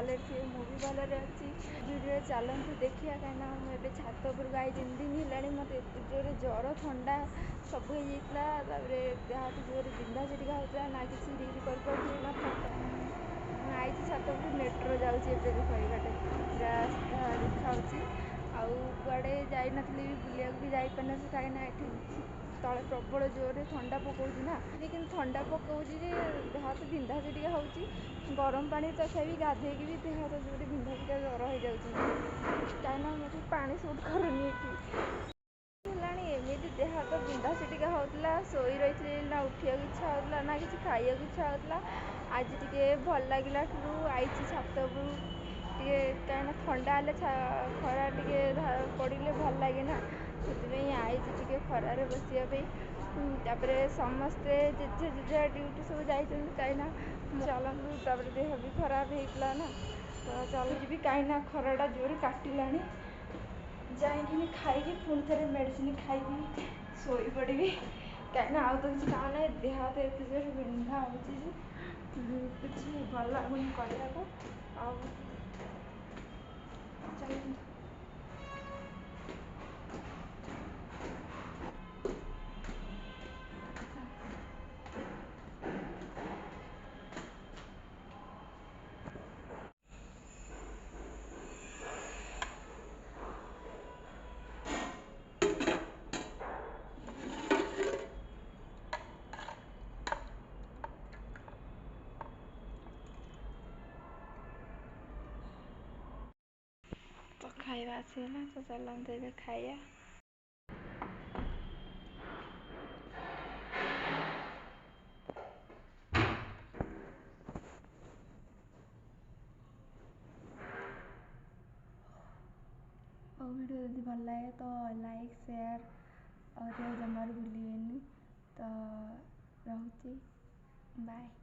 भले थे मुझे भले अच्छी वीडियो चलतु देखिए कहीं मुझे छात उपरक आई 3 दिन है मत जोर जर थंडा सब होता देह हाथ जोर बिंधा चिटिका होता ना कि रील कर ना आई छात उपर मेट्रो जाऊँगी देख बाटे पूरा देखा आड़े जाइनी बुलिया भी जापार कहीं तले प्रबल जोर ठंडा पकाउची ना कि ठंडा पकाउची देह हाथ बिंधा चिटिका होची गरम पानी तथापि गाधे भी देह हाथ जोर बिंधा चिटिका जर हो जाऊँगी कहीं मुझे पानी सुट करूनी एमती देह हाथ बिंधा चिटिका होता शोई रही ना उठा इच्छा होता ना कि खाया इच्छा होता आज टे भल लगे आई छात टे कहीं ठंडा हेल्ले खरा टे पड़े भल लगे ना से आई टे खरार बसापर समस्ते जेजे जेजे ड्यूटी सब जाइए कहीं चलतु देह भी खराब होता ना तो चलुची भी कहीं खराटा जोर काटिला जाकि खाई पुणी थे मेडिसिन खाई शोई पड़ी कहीं आउ तो किसी काम ना देह हाथ एत जोर बिंधा हो किसी भल लगुनि करने चल तो खाଇବା ଆସିଗଲା तो चलते ଏବେ ଖାଇବା और वीडियो यदि भल लगे तो लाइक शेयर और जमार भूलिए तो रहुची बाय।